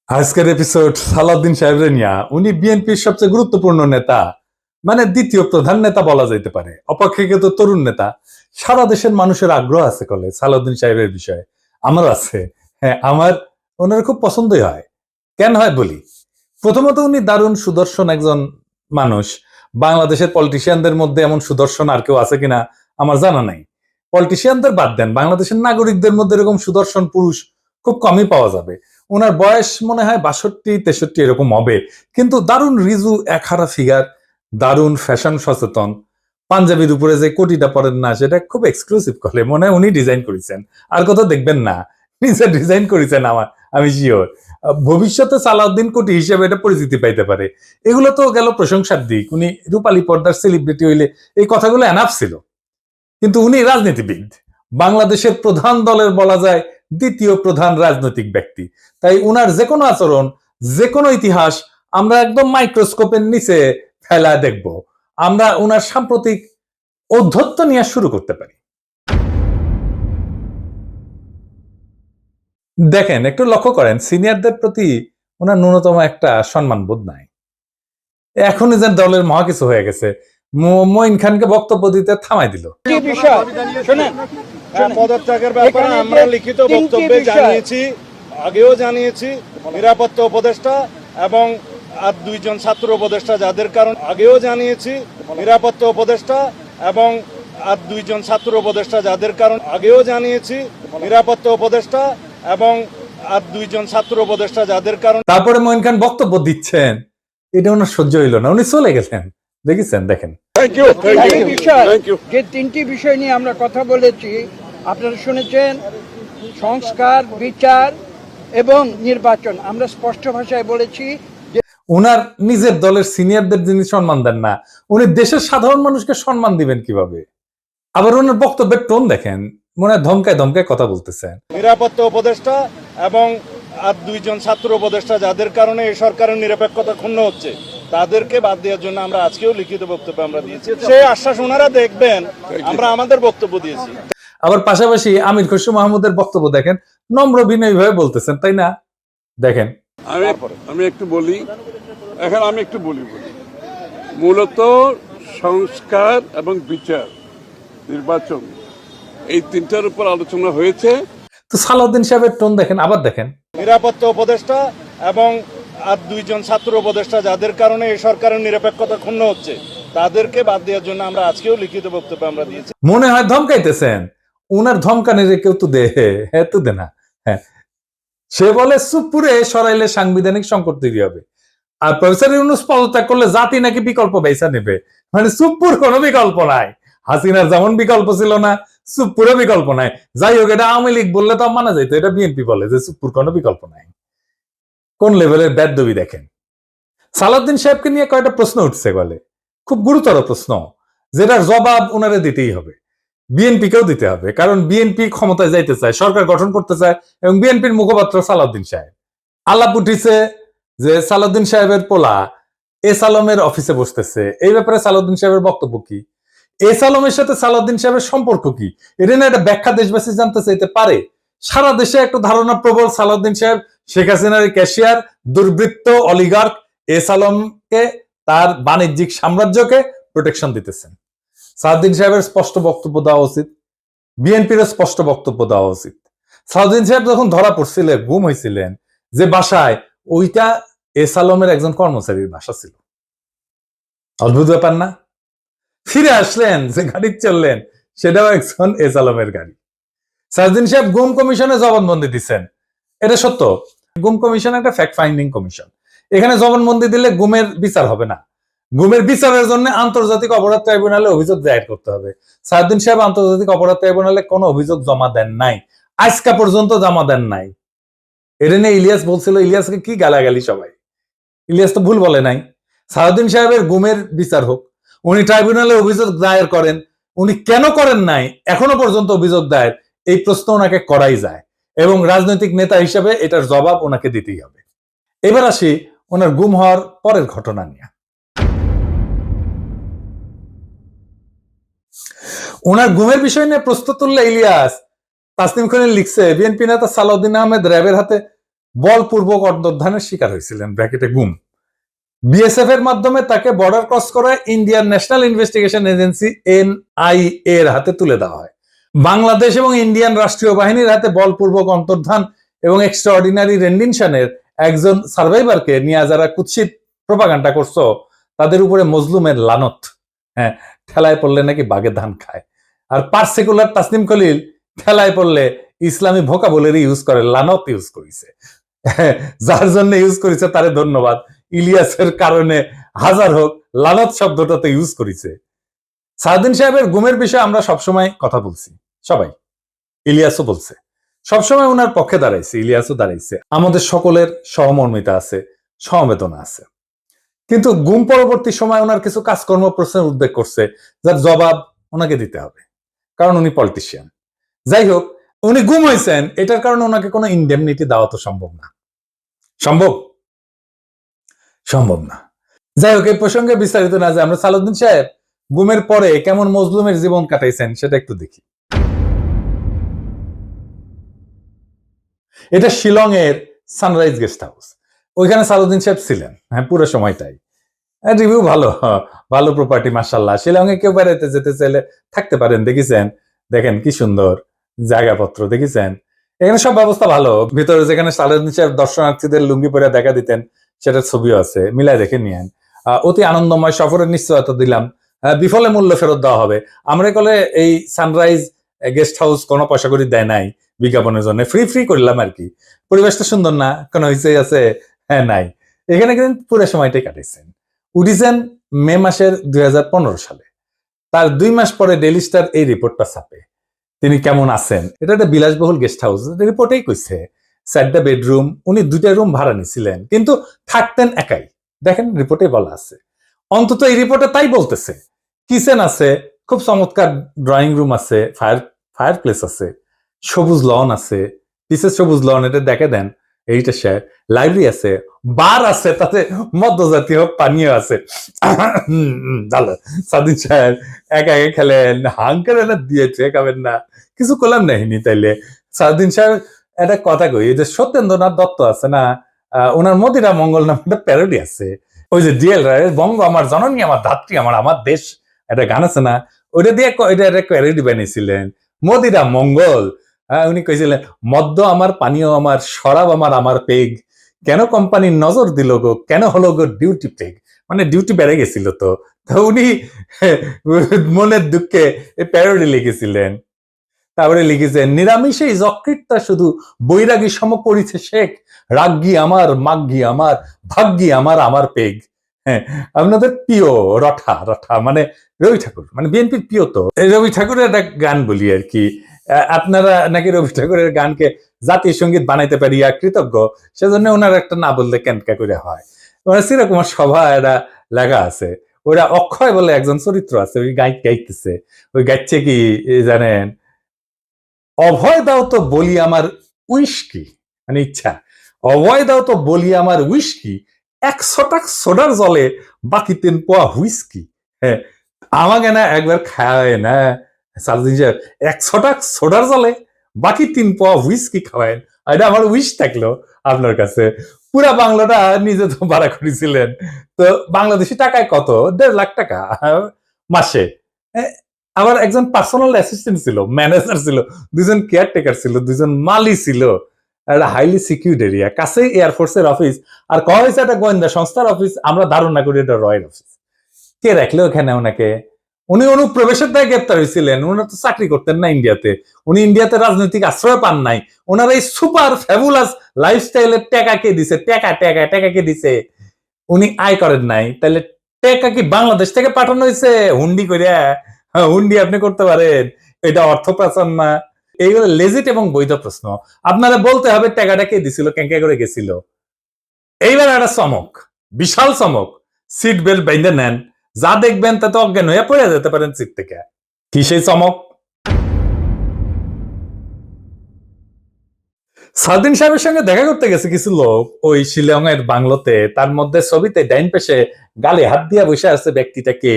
আজকের এপিসোড সালাউদ্দিন সাহেবের নিয়া। উনি বিএনপির সবচেয়ে গুরুত্বপূর্ণ নেতা, মানে দ্বিতীয় প্রধান নেতা বলা যাইতে পারে, অপেক্ষাকৃত তরুণ নেতা। সারা দেশের মানুষের আগ্রহ আছে কলে সালাউদ্দিন সাহেবের বিষয়ে। আমার আছে, হ্যাঁ, আমার ওনার খুব পছন্দই হয়। কেন হয় বলি। প্রথমত, উনি দারুণ সুদর্শন একজন মানুষ। বাংলাদেশের পলিটিশিয়ানদের মধ্যে এমন সুদর্শন আর কেউ আছে কিনা আমার জানা নাই। পলিটিশিয়ানদের বাদ দেন, বাংলাদেশের নাগরিকদের মধ্যে এরকম সুদর্শন পুরুষ খুব কমই পাওয়া যাবে। ওনার বয়স মনে হয় 62-63 এরকম হবে, কিন্তু দারুণ রিজু একহারা ফিগার, দারুণ ফ্যাশন সচেতন। পাঞ্জাবির উপরে যে কোটিটা পরেন না, সেটা খুব এক্সক্লুসিভ করে, মনে হয় উনি ডিজাইন করেছেন, আর কোথাও দেখবেন না, নিজে ডিজাইন করেছেন। আমি শিওর ভবিষ্যতে সালাউদ্দিন কোটি হিসেবে এটা পরিচিতি পাইতে পারে। এগুলো তো গেল প্রশংসার দিক। উনি রূপালী পর্দার সেলিব্রিটি হইলে এই কথাগুলো এনাফ ছিল, কিন্তু উনি রাজনীতিবিদ, বাংলাদেশের প্রধান দলের বলা যায় দ্বিতীয় প্রধান রাজনৈতিক ব্যক্তি। তাই উনার যে কোনো আচরণ, যে কোনো ইতিহাস আমরা একদম মাইক্রোস্কোপের নিচে ফেলা দেখব। আমরা উনার সাম্প্রতিক ঔদ্ধত্য নিয়ে শুরু করতে পারি। দেখেন, একটু লক্ষ্য করেন, সিনিয়রদের প্রতি ওনার ন্যূনতম একটা সম্মান বোধ নাই। এখনই যে দলের মহা কিছু হয়ে গেছে, মঈন খানকে বক্তব্য দিতে থামাই দিল। পদত্যাগের ব্যাপারে আমরা লিখিত বক্তব্যে জানিয়েছি, আগেও জানিয়েছি। নিরাপত্তা উপদেষ্টা এবং আর দুইজন ছাত্র উপদেষ্টা যাদের কারণ আগেও জানিয়েছি। নিরাপত্তা উপদেষ্টা এবং আর দুইজন ছাত্র উপদেষ্টা যাদের কারণ আগেও জানিয়েছি। নিরাপত্তা উপদেষ্টা এবং আর দুইজন ছাত্র উপদেষ্টা যাদের কারণ। তারপরে মঈন খান বক্তব্য দিচ্ছেন, এটা ওনার সহ্য হইল না, উনি চলে গেছেন। দেখেছেন, দেখেন। যে তিনটি বিষয় নিয়ে আমরা কথা বলেছি আপনারা শুনেছেন, সংস্কার, বিচার এবং নির্বাচন। আমরা স্পষ্ট ভাষায় বলেছি যে উনার নিজের দলের সিনিয়রদের যিনি সম্মান দেন না, উনি দেশের সাধারণ মানুষকে সম্মান দিবেন কিভাবে? আবার ওনার বক্তব্যের টোন দেখেন, মনে হয় ধমকায় ধমকায় কথা বলতেছেন। নিরাপত্তা উপদেষ্টা এবং আর দুইজন ছাত্র উপদেষ্টা যাদের কারণে এই সরকারের নিরপেক্ষতা ক্ষুণ্ণ হচ্ছে, তাদেরকে বাদ দেওয়ার জন্য আমরা আজকেও লিখিত বক্তব্য আমরা দিয়েছি। সেই আশ্বাস ওনারা দেখবেন, আমরা আমাদের বক্তব্য দিয়েছি। আবার পাশাপাশি আমির খসরু মাহমুদের বক্তব্য দেখেন, নম্র বিনয়ী ভাবে বলতেছেন, তাই না? দেখেন, আমি একটু বলি, মূলত সংস্কার এবং বিচার, নির্বাচন, এই তিনটার উপর আলোচনা হয়েছে। তো সালাউদ্দিন সাহেবের টোন দেখেন, আবার দেখেন। নিরাপত্তা উপদেষ্টা এবং আর দুইজন ছাত্র উপদেষ্টা যাদের কারণে এই সরকারের নিরপেক্ষতা ক্ষুণ্ণ হচ্ছে, তাদেরকে বাদ দেওয়ার জন্য আমরা আজকেও লিখিত বক্তব্য আমরা দিয়েছি। মনে হয় ধমকাইতেছেন। উনার ধমকানিরে কেউ তো দে, হ্যাঁ তো দে না। হ্যাঁ, সে বলে চুপপুরে সরাইলে সাংবিধানিক সংকট তৈরি হবে, আর প্রফেসর ইউনূস পদত্যাগ করলে জাতি নাকি বিকল্প বেছে নেবে। মানে চুপপুর কোনো বিকল্প নাই। হাসিনার যেমন বিকল্প ছিল না, চুপপুরও বিকল্প নাই। যাই হোক, এটা আওয়ামী লীগ বললে তো মানা যাইতো, এটা বিএনপি বলে যে চুপপুর কোনো বিকল্প নাই। কোন লেভেলের বেদবি দেখেন। সালাউদ্দিন সাহেবকে নিয়ে কয়েকটা প্রশ্ন উঠছে বলে, খুব গুরুতর প্রশ্ন, যেটার জবাব ওনারে দিতেই হবে, বিএনপিকেও দিতে হবে। কারণ বিএনপি ক্ষমতায় যাইতে চায়, সরকার গঠন করতে চায়, এবং বিএনপির মুখপাত্র সালাউদ্দিন সাহেব। আলাপ উঠিছে যে সালাউদ্দিন সাহেবের পোলা এস আলমের অফিসে বসতেছে। এই ব্যাপারে সালাউদ্দিন সাহেবের বক্তব্য কি? এস আলমের সাথে সালাউদ্দিন সাহেবের সম্পর্ক কি? এটা না একটা ব্যাখ্যা দেশবাসী জানতে চাইতে পারে। সারা দেশে একটা ধারণা প্রবল, সালাউদ্দিন সাহেব শেখ হাসিনার ক্যাশিয়ার, দুর্বৃত্ত, অলিগার্ক এস আলমকে, তার বাণিজ্যিক সাম্রাজ্যকে প্রোটেকশন দিতেছেন। সালাউদ্দিন সাহেবের স্পষ্ট বক্তব্য দেওয়া উচিত, বিএনপির স্পষ্ট বক্তব্য দেওয়া উচিত। সালাউদ্দিন সাহেব যখন ধরা পড়ছিলেন, গুম হয়েছিলেন যে বাসায়, ওইটা এস আলমের একজন কর্মচারীর বাসা ছিল। অদ্ভুত ব্যাপার না? ফিরে আসলেন, যে গাড়ি চললেন, সেটাও একজন এস আলমের গাড়ি। সালাউদ্দিন সাহেব গুম কমিশনে জবানবন্দি দিচ্ছেন, এটা সত্য। গুম কমিশন একটা ফ্যাক্ট ফাইন্ডিং কমিশন। এখানে জবানবন্দি দিলে গুমের বিচার হবে না। গুমের বিচারের জন্য আন্তর্জাতিক অপরাধ ট্রাইব্যুনালে অভিযোগ দায়ের করতে হবে। সালাউদ্দিন সাহেব আন্তর্জাতিক অপরাধ ট্রাইব্যুনালে কোনো অভিযোগ জমা দেন নাই, আজকা পর্যন্ত জমা দেন নাই। এটা নিয়ে ইলিয়াস বলছিল, ইলিয়াসকে কি গালাগালি সবাই। ইলিয়াস তো ভুল বলে নাই। সালাউদ্দিন সাহেবের গুমের বিচার হোক, উনি ট্রাইব্যুনালে অভিযোগ দায়ের করেন। উনি কেন করেন নাই এখনো পর্যন্ত অভিযোগ দায়ের, এই প্রশ্ন ওনাকে করাই যায়, এবং রাজনৈতিক নেতা হিসেবে এটার জবাব ওনাকে দিতেই হবে। এবার আসি ওনার গুম হওয়ার পরের ঘটনা নিয়ে। ওনার গুমের বিষয় নিয়ে প্রশ্ন তুললে ইলিয়াস, তাসনিম খানের লিখছে, বিএনপি নেতা সালাউদ্দিন আহমেদ র্যাবের হাতে বলপূর্বক অন্তর্ধানের শিকার হয়েছিলেন, ব্র্যাকেটে গুম। বিএসএফ এর মাধ্যমে তাকে বর্ডার ক্রস করে Indian national investigation agency NIA এর হাতে তুলে দেওয়া হয়। বাংলাদেশ এবং ইন্ডিয়ান রাষ্ট্রীয় বাহিনীর হাতে বলপূর্বক অন্তর্ধান এবং এক্সট্রাঅর্ডিনারি রেন্ডিশনের একজন সার্ভাইভারকে নিয়ে যারা কুৎসিত প্রপাগান্ডা করছো, তাদের উপরে মজলুমের লানত। হ্যাঁ, ঠেলায় পড়লে নাকি বাঘে ধান খায়। আর পার্সিকুলার তাসনিম খলিল ঠেলায় পড়লে ইসলামী ভোকাবুলারি ইউজ করে, লানত ইউজ করেছে। যার জন্য ইউজ করেছে তারে ধন্যবাদ। ইলিয়াসের কারণে হাজার হোক, লানত শব্দটাতে ইউজ করেছে। সাউদ্দিন সাহেবের গুমের বিষয়ে আমরা সবসময় কথা বলছি, সবাই, ইলিয়াসও বলছে, সবসময় ওনার পক্ষে দাঁড়াইছে, ইলিয়াসও দাঁড়াইছে। আমাদের সকলের সহমর্মিতা আছে, সমবেদনা আছে। কিন্তু গুম পরবর্তী সময় ওনার কিছু কাজকর্ম প্রশ্নের উদ্বেগ করছে, যার জবাব ওনাকে দিতে হবে, কারণ উনি পলিটিশিয়ান। যাই হোক, উনি গুম হয়েছেন, এটার কারণে ওনাকে কোনো ইনডেমনিটি দেওয়া তো সম্ভব না। সম্ভব না। যাই হোক, এই প্রসঙ্গে বিস্তারিত না যে আমরা সালাউদ্দিন সাহেব গুমের পরে কেমন মজলুমের জীবন কাটাইছেন সেটা একটু দেখি। এটা শিলং এর সানরাইজ গেস্ট হাউস। ওইখানে সালাউদ্দিন সাহেব ছিলেন, হ্যাঁ, পুরো সময়টাই। রিভিউ ভালো, ভালো প্রপার্টি, মাশাআল্লাহ। শিলং এ কেউ বেড়াইতে যেতে চাইলে থাকতে পারেন, দেখেছেন? দেখেন কি সুন্দর জায়গাপত্র, দেখেছেন? এখানে সব ব্যবস্থা ভালো। ভিতরে যেখানে সালাউদ্দিন সাহেব দর্শনার্থীদের লুঙ্গি পরে দেখা দিতেন, সেটার ছবিও আছে, মিলাই দেখে নিয়েন। অতি আনন্দময় সফরের নিশ্চয়তা দিলাম, বিফলে মূল্য ফেরত দেওয়া হবে। আমরা কলে এই সানরাইজ গেস্ট হাউস কোনো পয়সা করে দেয় নাই বিজ্ঞাপনের জন্য, ফ্রি করলাম আর কি। পরিবেশটা সুন্দর না, কোনো হইচই আছে? হ্যাঁ, নাই। এখানে কিন্তু পুরো সময়টাই কাটাইছেন। উঠিছেন মে মাসের 2015 সালে। তার 2 মাস পরে ডেইলি স্টার এই রিপোর্টটা ছাপে, তিনি কেমন আছেন। এটা একটা বিলাসবহুল গেস্ট হাউস, রিপোর্টেই কইছে 4টা বেডরুম, উনি 2টা রুম ভাড়া নিছিলেন, কিন্তু থাকতেন একাই। দেখেন রিপোর্টে বলা আছে, অন্তত এই রিপোর্টে তাই বলতেছে। কিচেন আছে, খুব চমৎকার ড্রয়িং রুম আছে, ফায়ার প্লেস আছে, সবুজ লন আছে, পিসের সবুজ লন, এটা দেখে দেন। এইটা সে লাইব্রেরি আছে, বার আছে, তাতে মধ্যজাতীয় পানীয় আছে। সাদিন সাহেব একা একা খেলেন, হাঙ্কার না দিয়েছে, খাবেন না, কিছু করলাম নাহিনি। তাইলে সাদিন সাহেব একটা কথা কই, যে সত্যেন্দ্রনাথ দত্ত আছে না, ওনার মদিরা মঙ্গল নামে একটা প্যারোডি আছে। ওই যে ডিএল রায়ের বঙ্গ আমার জননী, আমার ধাত্রী, আমার দেশ, একটা গান আছে না, ওইটা দিয়ে এটা একটা প্যারোডি বানিয়েছিলেন, মদিরা মঙ্গল। উনি কইছিলেন, মদ্য আমার, পানীয় আমার, শরাব আমার পেগ, কেন কোম্পানির নজর দিল গো, কেন হলো গো ডিউটি পেগ। মানে ডিউটি বেড়ে গেছিল তো উনি মনের দুঃখে প্যারোডি লিখেছিলেন। তারপরে লিখেছেন, নিরামিষেই যকৃতটা শুধু বৈরাগী সম করিছে শেখ, রাগ্গি আমার, মাগ্গি আমার, ভাগ্যি আমার পেগ। হ্যাঁ, আপনাদের প্রিয় রঠা মানে রবি ঠাকুর, মানে বিএনপির প্রিয় তো রবি ঠাকুরের একটা গান বলি আর কি। আপনারা নাকি রবি ঠাকুরের গানকে জাতীয় সঙ্গীত বানাইতে পারিয়া কৃতজ্ঞ, সেজন্য ওনার একটা না বললে কেনকা করে হয়। মানে চিরকুমার সভা এটা লেখা আছে, ওরা অক্ষয় বলে একজন চরিত্র আছে, ওই গাইতেছে, ওই গাইছে কি জানেন, অভয় দাও তো বলি আমার উইস্কি, মানে ইচ্ছা, অভয় দাও তো বলি আমার উইস্কি, 100 টাকা সোডার জলে বাকি 3 পোয়া হুইস্কি। হ্যাঁ, আমাকে না একবার খাওয়ায় না সালাউদ্দিন সাহেব, 100 টাকা সোডার জলে বাকি 3 পোয়া হুইস্কি খাওয়ায়। এটা আমার উইশ থাকলো আপনার কাছে। পুরা বাংলাটা নিজে তো ভাড়া করেছিলেন, তো বাংলাদেশি টাকায় কত? 1.5 লাখ টাকা মাসে। আবার একজন পার্সোনাল অ্যাসিস্ট্যান্ট ছিল, ম্যানেজার ছিল, 2জন কেয়ারটেকার ছিল, 2জন মালি ছিল। একটা হাইলি সিকিউরিড এরিয়া, কাছেই এয়ারফোর্সের অফিস, আর কয়া হয়েছে একটা গোয়েন্দা সংস্থার অফিস। আমরা ধারণা করি এটা রয়ের অফিস। কে রাখলো ওখানে ওনাকে? উনি অনুপ্রবেশের দায় গ্রেপ্তার হয়েছিলেন। উনি তো চাকরি করতেন না ইন্ডিয়াতে, উনি ইন্ডিয়াতে রাজনৈতিক আশ্রয় পান নাই। ওনার এই সুপার ফ্যাবুলাস লাইফস্টাইলের টাকা কে দিছে? টাকা কে দিছে? উনি আয় করেন নাই, তাহলে টাকা কি বাংলাদেশ থেকে পাঠানো হয়েছে হুন্ডি করিয়া? হুন্ডি আপনি করতে পারেন, এটা অর্থ পাচার না? এইগুলো লেজিট এবং বৈধ প্রশ্ন। আপনারা বলতে হবে টাকাটা কে দিছিল, কেঙ্কা করে গেছিল। এইবার একটা চমক, বিশাল চমক, সিট বেল্ট বেঁধে নেন, যা দেখবেন তাতে অজ্ঞান হয়ে পড়ে যেতে পারেন সিট থেকে। কি সেই চমক? সাউদ্দিন সাহেবের সঙ্গে দেখা করতে গেছে কিছু লোক ওই শিলং এর বাংলোতে। তার মধ্যে ছবিতে ডাইন পেশে গালে হাত দিয়া বসে আছে ব্যক্তিটাকে।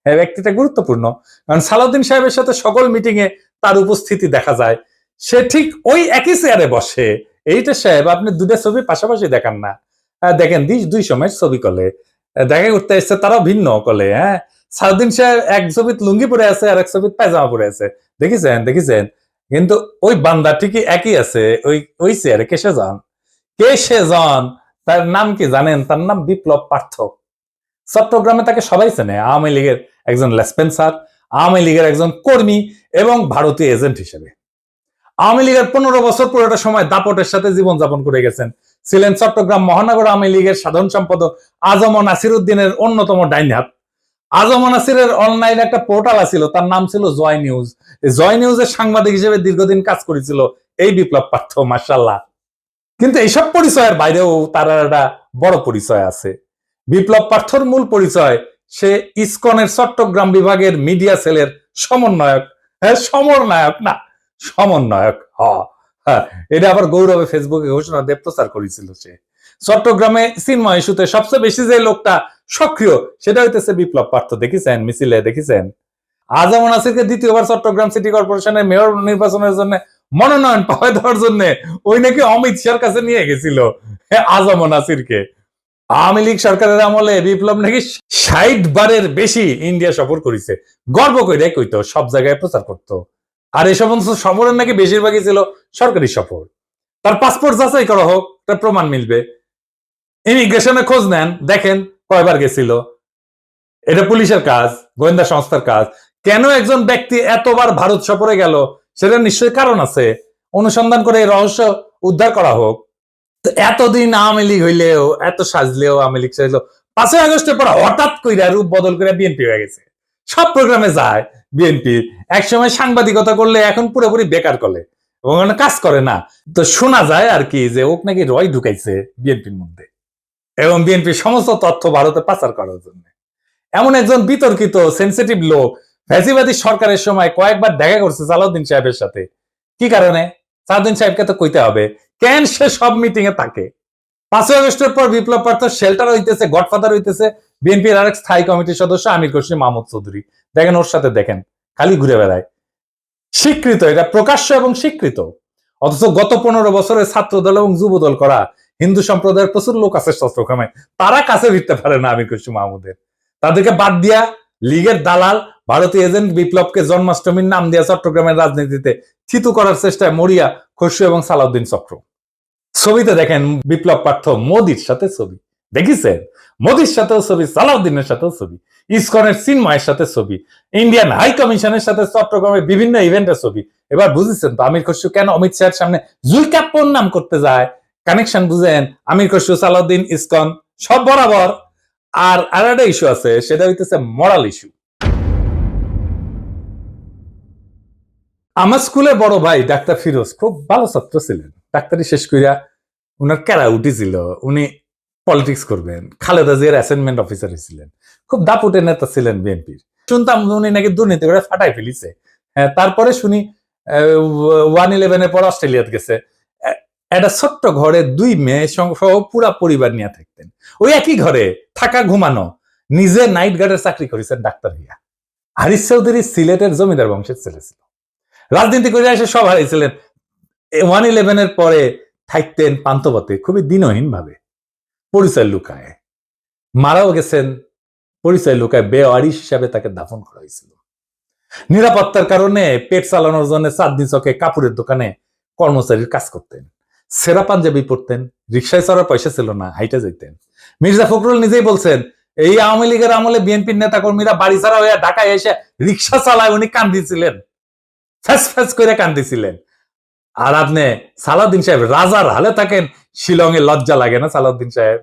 হ্যাঁ, ব্যক্তিটা গুরুত্বপূর্ণ, কারণ সালাউদ্দিন সাহেবের সাথে সকল মিটিং এ তার উপস্থিতি দেখা যায়। সে ঠিক ওই একই চেয়ারে বসে, এইটা সাহেব আপনি দুটা ছবি পাশাপাশি দেখান না, দেখেন দুই সময়ের ছবি কলে দেখা করতে এসছে, তারাও ভিন্ন কলে। হ্যাঁ, সাউদ্দিন সাহেব এক ছবিত লুঙ্গি পরে আছে আর এক ছবিত পায়জামা পরে আছে, দেখেছেন। কিন্তু ওই বান্দা ঠিকই একই আছে, ওই চেয়ারে কে সে জন, তার নাম কি জানেন? তার নাম বিপ্লব পার্থ। চট্টগ্রামে তাকে সবাই চেনে, আওয়ামী লীগের একজন লেসপেন্সার, আওয়ামী লীগের একজন কর্মী এবং ভারতীয় এজেন্ট হিসেবে। আওয়ামী লীগের 15 বছর পুরোটা সময় দাপটের সাথে জীবনযাপন করে গেছেন। ছিলেন চট্টগ্রাম মহানগর আওয়ামী লীগের সাধারণ সম্পাদক আজম নাসির উদ্দিনের অন্যতম ডাইন হাত। আজম নাসিরের অনলাইন একটা পোর্টাল ছিল, তার নাম ছিল জয় নিউজ। জয় নিউজের সাংবাদিক হিসেবে দীর্ঘদিন কাজ করেছিল এই বিপ্লব পার্থ, মাশাআল্লাহ। কিন্তু এইসব পরিচয়ের বাইরেও তার একটা বড় পরিচয় আছে। বিপ্লব পার্থর মূল পরিচয়, সে ইসকনের চট্টগ্রাম বিভাগের মিডিয়া সেলের সমন্বয়ক। হ্যাঁ, সমন্বয়ক না, সমন্বয়ক। হ্যাঁ, এটা আবার গৌরবে ফেসবুকে ঘোষণা দিয়ে প্রচার করেছিল সে। চট্টগ্রামে চিন্ময় ইস্যুতে সবচেয়ে বেশি যে লোকটা সক্রিয়, সেটা হইতেছে বিপ্লব পার্থ। দেখেছেন মিছিলে, দেখেছেন আজম নাসিরকে দ্বিতীয়বার চট্টগ্রাম সিটি কর্পোরেশনের মেয়র নির্বাচনের জন্য মনোনয়ন পাওয়া দেওয়ার জন্য ওই নাকি অমিত শাহর কাছে নিয়ে গেছিল আজম নাসিরকে। আওয়ামী লীগ সরকারের আমলে বিপ্লব নাকি 60 বারের বেশি ইন্ডিয়া সফর করেছে, গর্ব করে কইতো, সব জায়গায় প্রচার করতো। আর এই সমস্ত সফরের নাকি বেশিরভাগই ছিল সরকারি সফর। তার পাসপোর্ট যাচাই করা হোক, তার প্রমাণ মিলবে। ইমিগ্রেশনে খোঁজ নেন, দেখেন কয়বার গেছিল। এটা পুলিশের কাজ, গোয়েন্দা সংস্থার কাজ। কেন একজন ব্যক্তি এতবার ভারত সফরে গেল, সেটা নিশ্চয়ই কারণ আছে। অনুসন্ধান করে এই রহস্য উদ্ধার করা হোক। এতদিন আওয়ামী লীগ হইলেও, এত সাজলেও আওয়ামী লীগ সাজলেও 5ই আগস্টের পর হঠাৎ কইরা রূপ বদল করে বিএনপি হয়ে গেছে। সব প্রোগ্রামে যায় বিএনপি। একসময় সাংবাদিকতা করলে এখন পুরোপুরি বেকার করে এবং কাজ করে না। তো শোনা যায় আর কি যে ওক নাকি রয় ঢুকাইছে বিএনপির মধ্যে এবং বিএনপির সমস্ত তথ্য ভারতে পাচার করার জন্য। এমন একজন বিতর্কিত সেন্সিটিভ লোক ফ্যাসিবাদী সরকারের সময় কয়েকবার দেখা করছে সালাউদ্দিন সাহেবের সাথে। কি কারণে? সালাউদ্দিন সাহেবকে তো কইতে হবে কেন সে সব মিটিং এ থাকে। 5ই আগস্টের পর বিপ্লব পার্থ শেল্টার হইতেছে, গডফাদার হইতেছে বিএনপির আরেক স্থায়ী কমিটির সদস্য আমির খসরু মাহমুদ চৌধুরী। দেখেন ওর সাথে, দেখেন খালি ঘুরে বেড়ায়। স্বীকৃত, এটা প্রকাশ্য এবং স্বীকৃত। অথচ গত 15 বছরে ছাত্র দল এবং যুব দল করা হিন্দু সম্প্রদায়ের প্রচুর লোক আছে চট্টগ্রামে, তারা কাছে ভিড়তে পারে না আমির খসরু মাহমুদের। তাদেরকে বাদ দিয়া লীগের দালাল ভারতীয় এজেন্ট বিপ্লবকে জন্মাষ্টমীর নাম দিয়া চট্টগ্রামের রাজনীতিতে থিতু করার চেষ্টায় মরিয়া খসরু এবং সালাউদ্দিন চক্র। ছবিতে দেখেন বিপ্লব পার্থ মোদির সাথে ছবি, দেখেছেন? মোদির সাথেও ছবি, সালাউদ্দিনের সাথেও ছবি, ইসকনের চিন্ময়ের সাথে ছবি, ইন্ডিয়ান হাই কমিশনের সাথে চট্টগ্রামের বিভিন্ন ইভেন্টের ছবি। এবার বুঝেছেন তো আমির খসরু কেন অমিত শাহের সামনে জুলকাপ্পর নাম করতে যায়? কানেকশন বুঝেন? আমির খসরু, সালাউদ্দিন, ইসকন সব বরাবর। আর একটা ইস্যু আছে, সেটা হইতেছে মরাল ইস্যু। আমার স্কুলের বড় ভাই ডাক্তার ফিরোজ খুব ভালো ছাত্র ছিলেন। ডাক্তারি শেষ কইরা উনার ক্যারা উঠেছিল, উনি পলিটিক্স করবেন। খালেদা জিয়ার অ্যাসাইনমেন্ট অফিসার ছিলেন, খুব দাপুটের নেতা ছিলেন বিএনপির। শুনতাম উনি নাকি দুর্নীতি করে ফাটাই ফেলিছে। তারপরে শুনি 1/11 পর অস্ট্রেলিয়াতে গেছে। একটা ছোট্ট ঘরে 2 মেয়ে সহ পুরা পরিবার নিয়ে থাকতেন। ওই একই ঘরে থাকা, ঘুমানো। নিজে নাইট গার্ডের চাকরি করেছেন ডাক্তার হইয়া। হারিস চৌধুরী সিলেটের জমিদার বংশের ছেলে ছিল। রাজনীতি করে এসে সব হারিয়েছিলেন। 1/11 পরে থাকতেন পান্তপথে, খুবই দিনহীন ভাবে, পরিচয় লুকায়। মারাও গেছেন পরিচয় লুকায়, বেওয়ারিশ হিসাবে তাকে দাফন করা হয়েছিল। নিরাপত্তার কারণে পেট চালানোর জন্য চাঁদনি চকে কাপড়ের দোকানে কর্মচারীর কাজ করতেন। সেরা পাঞ্জাবি পরতেন, রিক্সায় চড়ার পয়সা ছিল না, হাইটে যেতেন। মির্জা ফখরুল নিজেই বলছেন, এই আওয়ামী লীগের আমলে বিএনপির নেতা কর্মীরা বাড়ি ছাড়া হয়ে ঢাকায় এসে রিক্সা চালায়, উনি কান্দিছিলেন, ফ্যাস ফ্যাস করে কান্দিছিলেন। আর আপনি সালাউদ্দিন সাহেব রাজার হালে থাকেন, শিলংয়ে লজ্জা লাগে না সালাউদ্দিন সাহেব?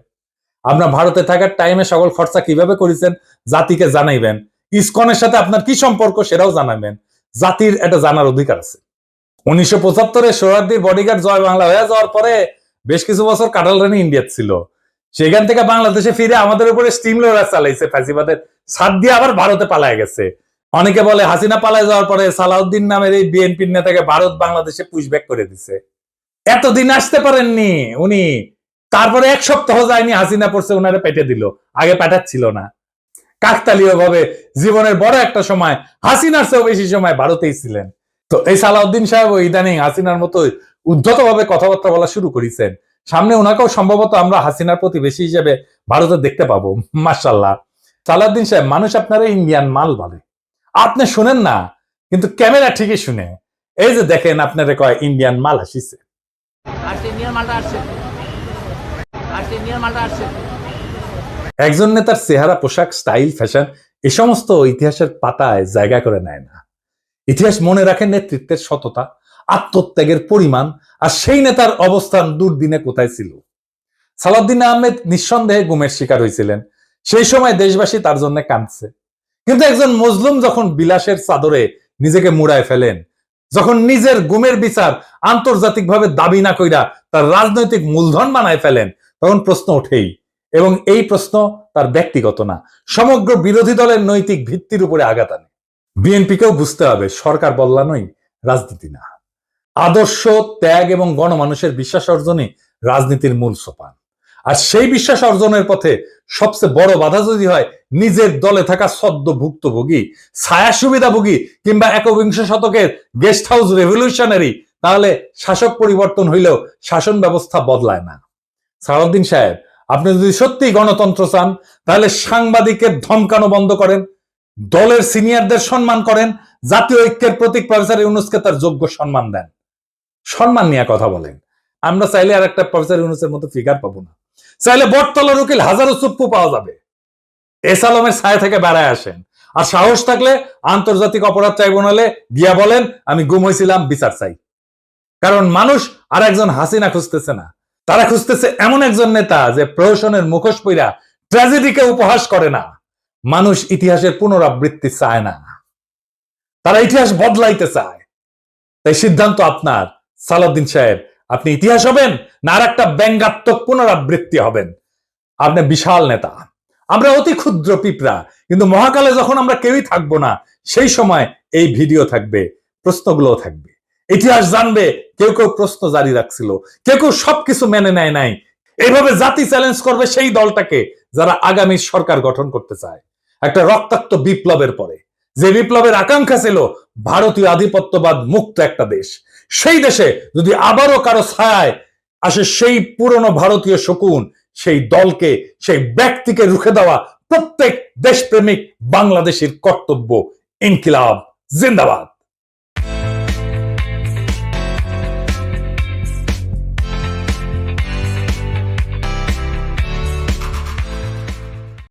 আপনার ভারতে থাকার টাইমে সকল খরচা কিভাবে করেছেন জাতিকে জানাইবেন। ইসকনের সাথে আপনার কি সম্পর্ক সেটাও জানাবেন। জাতির এটা জানার অধিকার আছে। 1975-এ সোহরাওয়ার্দীর বডিগার্ড জয় বাংলা হয়ে যাওয়ার পরে বেশ কিছু বছর কাটাল রানী ইন্ডিয়া ছিল। সেখান থেকে বাংলাদেশে ফিরে আমাদের উপরে স্টিম লোডার চালাইছে ফ্যাসিবাদের সাথ দিয়ে, আবার ভারতে পালায় গেছে। অনেকে বলে হাসিনা পালায় যাওয়ার পরে সালাউদ্দিন নামের এই বিএনপির নেতাকে ভারত বাংলাদেশে পুশব্যাক করে দিছে। এতদিন আসতে পারেননি উনি, তারপরে 1 সপ্তাহ যায়নি হাসিনা পড়ছে, উনারে পেটে দিল। আগে পাঠাচ্ছিল না। কাকতালীয় ভাবে জীবনের বড় একটা সময় হাসিনার চেয়েও বেশি সময় ভারতেই ছিলেন। তো এই সালাউদ্দিন সাহেব ইদানিং হাসিনার মতো উদ্ধতভাবে কথাবার্তা বলা শুরু করেছেন। সামনে ওনাকেও সম্ভবত আমরা হাসিনার প্রতিবেশী হিসেবে ভারতে দেখতে পাবো। মাশাআল্লাহ। সালাউদ্দিন সাহেব, মানুষ আপনারা ইন্ডিয়ান মাল বলে, আপনি শুনেন না, কিন্তু ক্যামেরা ঠিকই শুনে। এই যে দেখেন, আপনারা কয় ইন্ডিয়ান মাল আসিছে। একজন নেতার চেহারা, পোশাক, স্টাইল, ফ্যাশন এ সমস্ত ইতিহাসের পাতায় জায়গা করে নেয় না। ইতিহাস মনে রাখে নেতৃত্বের সততা, আত্মত্যাগের পরিমাণ, আর সেই নেতার অবস্থান দুর্দিনে কোথায় ছিল। সালাউদ্দিন আহমেদ নিঃসন্দেহে গুমের শিকার হয়েছিলেন। সেই সময় দেশবাসী তার জন্য কাঁদছে। কিন্তু একজন মজলুম যখন বিলাসের চাদরে নিজেকে মুড়ায় ফেলেন, যখন নিজের গুমের বিচার আন্তর্জাতিকভাবে দাবি না কইরা তার রাজনৈতিক মূলধন বানায় ফেলেন, তখন প্রশ্ন ওঠেই। এবং এই প্রশ্ন তার ব্যক্তিগত না, সমগ্র বিরোধী দলের নৈতিক ভিত্তির উপরে আঘাত আনে। বিএনপিকেও বুঝতে হবে, সরকার বদলানোই রাজনীতি না। আদর্শ, ত্যাগ এবং গণমানুষের বিশ্বাস অর্জনই রাজনীতির মূল সোপান। আর সেই বিশ্বাস অর্জনের পথে সবচেয়ে বড় বাধা যদি হয় নিজের দলে থাকা সদ্য ভুক্তভোগী, ছায়া সুবিধাভোগী কিংবা একবিংশ শতকের গেস্ট হাউস রেভলিউশনারি, তাহলে শাসক পরিবর্তন হইলেও শাসন ব্যবস্থা বদলায় না। সালাউদ্দিন সাহেব, আপনি যদি সত্যি গণতন্ত্র চান, তাহলে সাংবাদিকের ধমকানো বন্ধ করেন, দলের সিনিয়রদের সম্মান করেন, জাতীয় ঐক্যের প্রতীক প্রফেসর ইউনূসকে তার যোগ্য সম্মান দেন, সম্মান নিয়ে কথা বলেন। আমরা চাইলে আর একটা প্রফেসর ইউনূসের মতো ফিগার পাবো না। চাইলে বটতলার উকিল হাজারো চুপ্পু পাওয়া যাবে। এস আলমের ছায়া থেকে বেড়ায় আসেন। আর সাহস থাকলে আন্তর্জাতিক অপরাধ ট্রাইব্যুনালে গিয়া বলেন, আমি গুম হয়েছিলাম, বিচার চাই। কারণ মানুষ আর একজন হাসিনা খুঁজতেছে না, তারা খুঁজতেছে এমন একজন নেতা যে প্রহসনের মুখোশ পইরা ট্র্যাজেডিকে উপহাস করে না। মানুষ ইতিহাসের পুনরাবৃত্তি চায় না, তারা ইতিহাস বদলাইতে চায়। তাই সিদ্ধান্ত আপনার সালাউদ্দিন সাহেব, আপনি ইতিহাস হবেন না আর একটা ব্যঙ্গাত্মক পুনরাবৃত্তি হবেন। আপনি বিশাল নেতা, আমরা অতি ক্ষুদ্র পিঁপড়া, কিন্তু মহাকালে যখন আমরা কেউই থাকবো না, সেই সময় এই ভিডিও থাকবে, প্রশ্নগুলো থাকবে, ইতিহাস জানবে। কেউ কেউ প্রশ্ন জারি রাখছিল, কেউ কেউ সবকিছু মেনে নেয় নাই। এইভাবে জাতি চ্যালেঞ্জ করবে সেই দলটাকে যারা আগামী সরকার গঠন করতে চায় একটা রক্তাক্ত বিপ্লবের পরে, যে বিপ্লবের আকাঙ্ক্ষা ছিল ভারতীয় আধিপত্যবাদ মুক্ত একটা দেশ। সেই দেশে যদি আবারও কারো ছায়ায় আসে সেই পুরনো ভারতীয় শকুন, সেই দলকে, সেই ব্যক্তিকে রুখে দেওয়া প্রত্যেক দেশপ্রেমিক বাংলাদেশের কর্তব্য। ইনকিলাব জিন্দাবাদ।